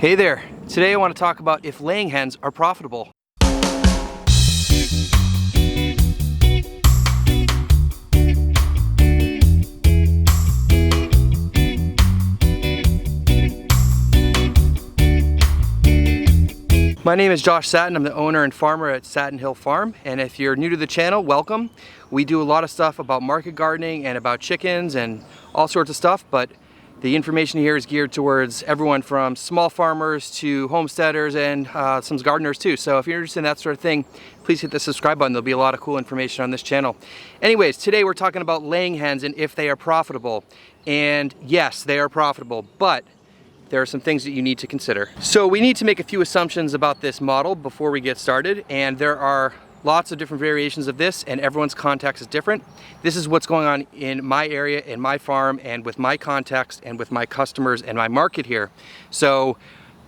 Hey there, today I want to talk about if laying hens are profitable. My name is Josh Satin. I'm the owner and farmer at Satin Hill Farm, and if you're new to the channel, welcome. We do a lot of stuff about market gardening and about chickens and all sorts of stuff, but the information here is geared towards everyone from small farmers to homesteaders and some gardeners too. So if you're interested in that sort of thing, please hit the subscribe button. There'll be a lot of cool information on this channel. Anyways, today we're talking about laying hens and if they are profitable. And yes, they are profitable, but there are some things that you need to consider. So we need to make a few assumptions about this model before we get started, and there are lots of different variations of this, and everyone's context is different. This is what's going on in my area, in my farm, and with my context, and with my customers and my market here. So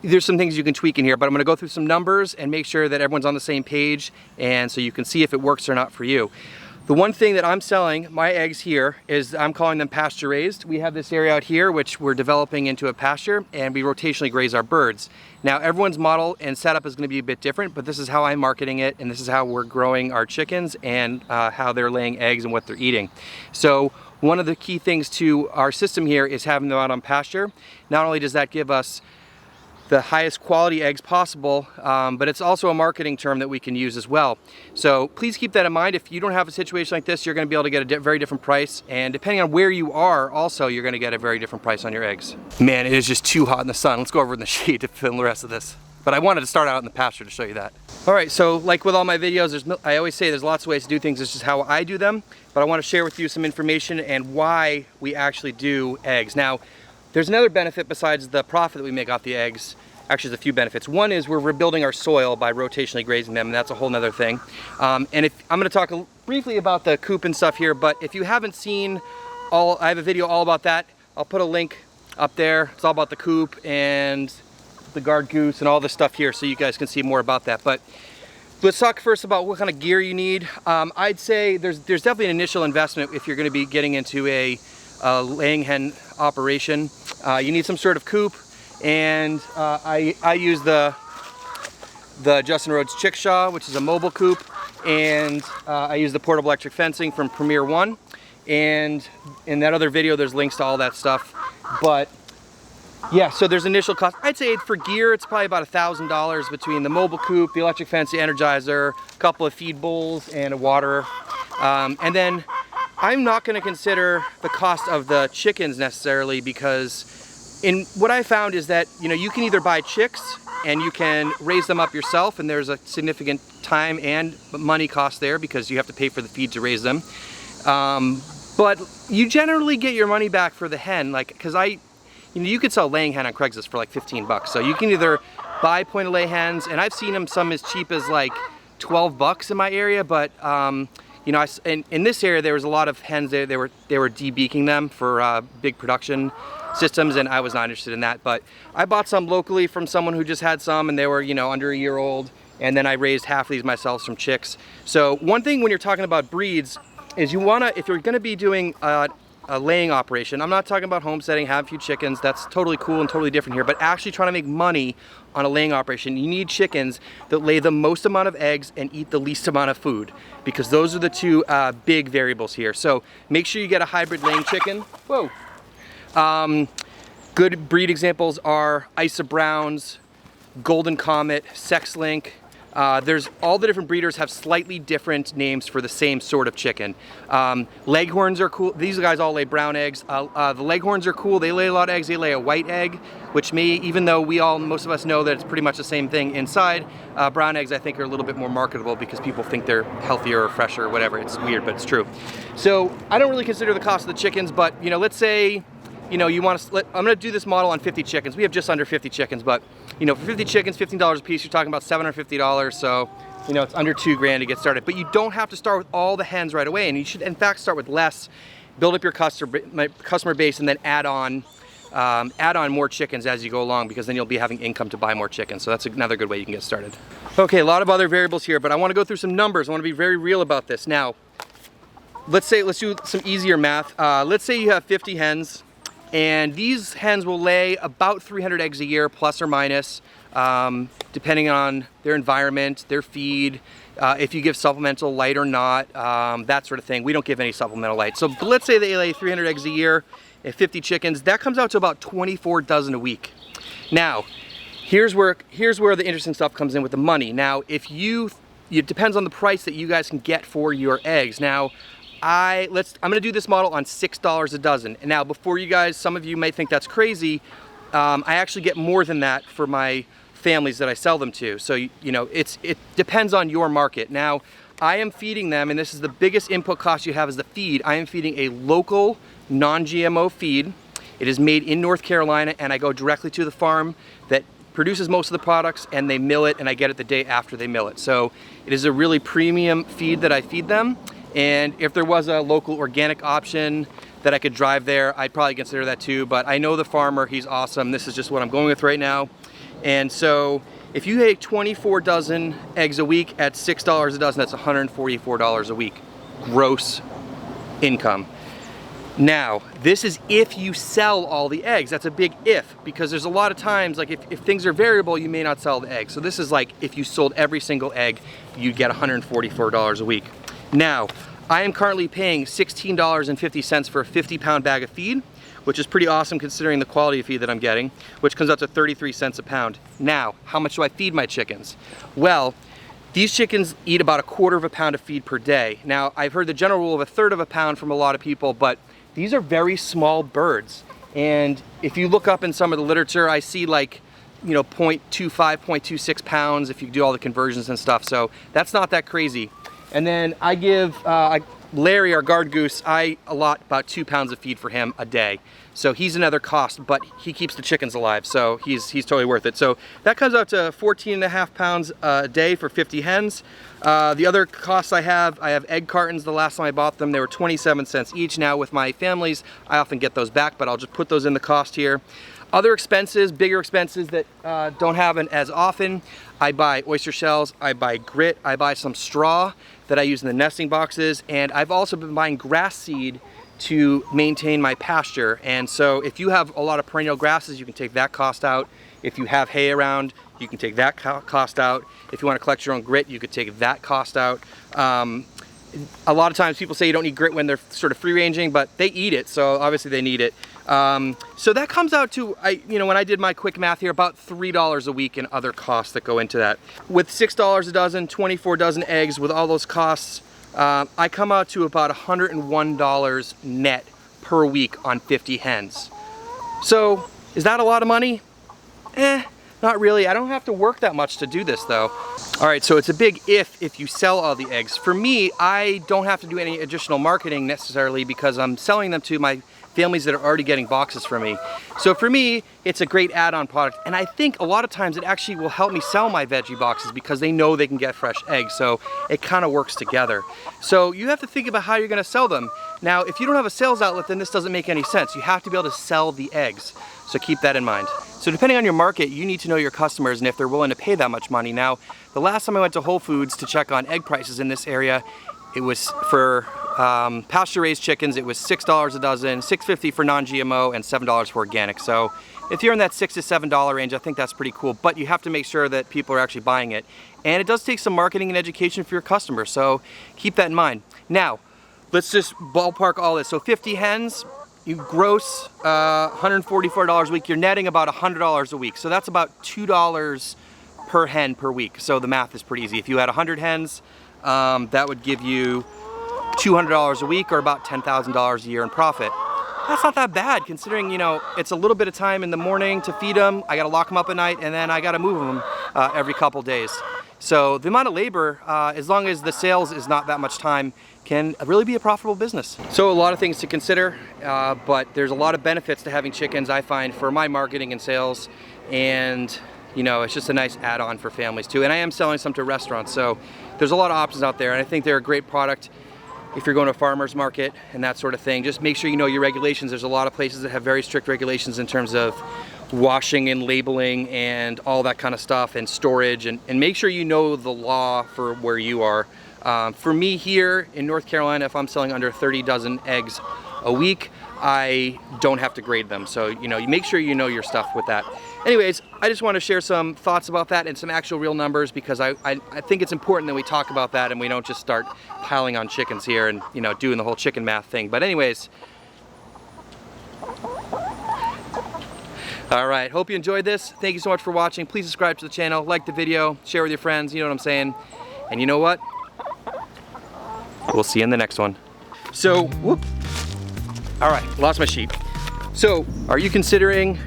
there's some things you can tweak in here, but I'm gonna go through some numbers and make sure that everyone's on the same page, and so you can see if it works or not for you. The one thing that I'm selling, my eggs here, is I'm calling them pasture raised. We have this area out here which we're developing into a pasture, and we rotationally graze our birds. Now everyone's model and setup is going to be a bit different, but this is how I'm marketing it, and this is how we're growing our chickens and how they're laying eggs and what they're eating. So one of the key things to our system here is having them out on pasture. Not only does that give us the highest quality eggs possible, but it's also a marketing term that we can use as well. So please keep that in mind. If you don't have a situation like this, you're going to be able to get a very different price, and depending on where you are also, you're going to get a very different price on your eggs. Man, it is just too hot in the sun. Let's go over in the shade to film the rest of this. But I wanted to start out in the pasture to show you that. All right, so like with all my videos, I always say there's lots of ways to do things. This is how I do them, but I want to share with you some information and why we actually do eggs. Now, there's another benefit besides the profit that we make off the eggs. Actually, there's a few benefits. One is we're rebuilding our soil by rotationally grazing them, and that's a whole nother thing. And I'm gonna talk briefly about the coop and stuff here, but if you haven't seen I have a video all about that. I'll put a link up there. It's all about the coop and the guard goose and all this stuff here, so you guys can see more about that. But let's talk first about what kind of gear you need. I'd say there's definitely an initial investment if you're gonna be getting into a laying hen operation. You need some sort of coop, and I use the Justin Rhodes Chickshaw, which is a mobile coop, and I use the portable electric fencing from Premier One, and in that other video there's links to all that stuff. But yeah, so there's initial cost. I'd say for gear it's probably about $1,000 between the mobile coop, the electric fence, the energizer, a couple of feed bowls, and a waterer. And then I'm not going to consider the cost of the chickens necessarily, because what I found is that, you know, you can either buy chicks and you can raise them up yourself, and there's a significant time and money cost there because you have to pay for the feed to raise them. But you generally get your money back for the hen, like, because you could sell laying hen on Craigslist for like 15 bucks. So you can either buy point of lay hens, and I've seen them some as cheap as like 12 bucks in my area, but you know, in this area there was a lot of hens there. They were debeaking them for big production systems, and I was not interested in that. But I bought some locally from someone who just had some, and they were, you know, under a year old, and then I raised half of these myself from chicks. So one thing when you're talking about breeds is you wanna, if you're gonna be doing a laying operation, I'm not talking about homesteading, have a few chickens, that's totally cool and totally different here, but actually trying to make money on a laying operation, you need chickens that lay the most amount of eggs and eat the least amount of food, because those are the two big variables here. So make sure you get a hybrid laying chicken. Whoa. Good breed examples are Isa Browns, Golden Comet, Sex Link. There's all the different breeders have slightly different names for the same sort of chicken. Leghorns are cool. These guys all lay brown eggs. The Leghorns are cool. They lay a lot of eggs. They lay a white egg, which even though most of us know that it's pretty much the same thing inside, brown eggs I think are a little bit more marketable because people think they're healthier or fresher or whatever. It's weird, but it's true. So I don't really consider the cost of the chickens, but you know, let's say, you know, you want to I'm going to do this model on 50 chickens. We have just under 50 chickens, but you know, for 50 chickens, $15 a piece, you're talking about $750. So, you know, it's under $2,000 to get started. But you don't have to start with all the hens right away, and you should in fact start with less, build up your customer base, and then add on more chickens as you go along, because then you'll be having income to buy more chickens. So that's another good way you can get started. Okay, a lot of other variables here, but I want to go through some numbers. I want to be very real about this. Now, let's do some easier math. Let's say you have 50 hens And these hens will lay about 300 eggs a year, plus or minus, depending on their environment, their feed, if you give supplemental light or not, that sort of thing. We don't give any supplemental light. So let's say they lay 300 eggs a year and 50 chickens. That comes out to about 24 dozen a week. Now, here's where the interesting stuff comes in with the money. Now, it depends on the price that you guys can get for your eggs. Now, I'm gonna do this model on $6 a dozen. And now, before you guys, some of you may think that's crazy, I actually get more than that for my families that I sell them to. So, you know, it depends on your market. Now, I am feeding them, and this is the biggest input cost you have is the feed. I am feeding a local, non-GMO feed. It is made in North Carolina, and I go directly to the farm that produces most of the products, and they mill it, and I get it the day after they mill it. So it is a really premium feed that I feed them. And if there was a local organic option that I could drive there, I'd probably consider that too. But I know the farmer, he's awesome. This is just what I'm going with right now. And so if you take 24 dozen eggs a week at $6 a dozen, that's $144 a week gross income. Now, this is if you sell all the eggs. That's a big if, because there's a lot of times, like if things are variable, you may not sell the eggs. So this is like if you sold every single egg, you'd get $144 a week. Now, I am currently paying $16.50 for a 50-pound bag of feed, which is pretty awesome considering the quality of feed that I'm getting, which comes out to 33 cents a pound. Now, how much do I feed my chickens? Well, these chickens eat about 1/4 pound of feed per day. Now, I've heard the general rule of 1/3 pound from a lot of people, but these are very small birds. And if you look up in some of the literature, I see like, you know, 0.25, 0.26 pounds if you do all the conversions and stuff. So that's not that crazy. And then I give Larry, our guard goose, I allot about 2 pounds of feed for him a day. So he's another cost, but he keeps the chickens alive, so he's totally worth it. So that comes out to 14.5 pounds a day for 50 hens. The other costs I have egg cartons. The last time I bought them, they were 27 cents each. Now with my families, I often get those back, but I'll just put those in the cost here. Other expenses, bigger expenses that don't happen as often, I buy oyster shells, I buy grit, I buy some straw that I use in the nesting boxes, and I've also been buying grass seed to maintain my pasture. And so if you have a lot of perennial grasses, you can take that cost out. If you have hay around, you can take that cost out. If you want to collect your own grit, you could take that cost out. A lot of times people say you don't need grit when they're sort of free ranging, but they eat it, so obviously they need it. So that comes out to, when I did my quick math here, about $3 a week in other costs that go into that. With $6 a dozen, 24 dozen eggs, with all those costs, I come out to about $101 net per week on 50 hens. So is that a lot of money? Not really. I don't have to work that much to do this though. All right, so it's a big if you sell all the eggs. For me, I don't have to do any additional marketing necessarily because I'm selling them to my families that are already getting boxes from me. So for me, it's a great add-on product. And I think a lot of times it actually will help me sell my veggie boxes because they know they can get fresh eggs. So it kind of works together. So you have to think about how you're gonna sell them. Now, if you don't have a sales outlet, then this doesn't make any sense. You have to be able to sell the eggs. So keep that in mind. So depending on your market, you need to know your customers and if they're willing to pay that much money. Now, the last time I went to Whole Foods to check on egg prices in this area, it was for pasture-raised chickens, it was $6 a dozen, $6.50 for non-GMO, and $7 for organic. So if you're in that $6 to $7 range, I think that's pretty cool, but you have to make sure that people are actually buying it. And it does take some marketing and education for your customers, so keep that in mind. Now, let's just ballpark all this. So 50 hens, you gross $144 a week, you're netting about $100 a week. So that's about $2 per hen per week. So the math is pretty easy. If you had 100 hens, that would give you $200 a week or about $10,000 a year in profit. That's not that bad considering, it's a little bit of time in the morning to feed them. I gotta lock them up at night and then I gotta move them every couple days. So the amount of labor, as long as the sales is not that much time, can really be a profitable business. So a lot of things to consider, but there's a lot of benefits to having chickens, I find, for my marketing and sales. And it's just a nice add-on for families too. And I am selling some to restaurants, so there's a lot of options out there. And I think they're a great product if you're going to a farmer's market and that sort of thing. Just make sure you know your regulations. There's a lot of places that have very strict regulations in terms of washing and labeling and all that kind of stuff, and storage, and make sure you know the law for where you are. For me here in North Carolina, if I'm selling under 30 dozen eggs a week, I don't have to grade them. So, you know, you make sure you know your stuff with that. Anyways, I just want to share some thoughts about that and some actual real numbers, because I think it's important that we talk about that and we don't just start piling on chickens here and, you know, doing the whole chicken math thing. But anyways, all right, hope you enjoyed this. Thank you so much for watching. Please subscribe to the channel, like the video, share with your friends, you know what I'm saying. And you know what? We'll see you in the next one. So, whoop. All right, lost my sheet. So, are you considering,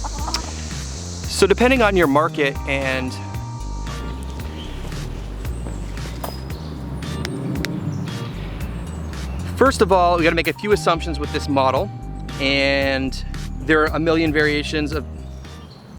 so depending on your market and first of all, we gotta make a few assumptions with this model, and there are a million variations of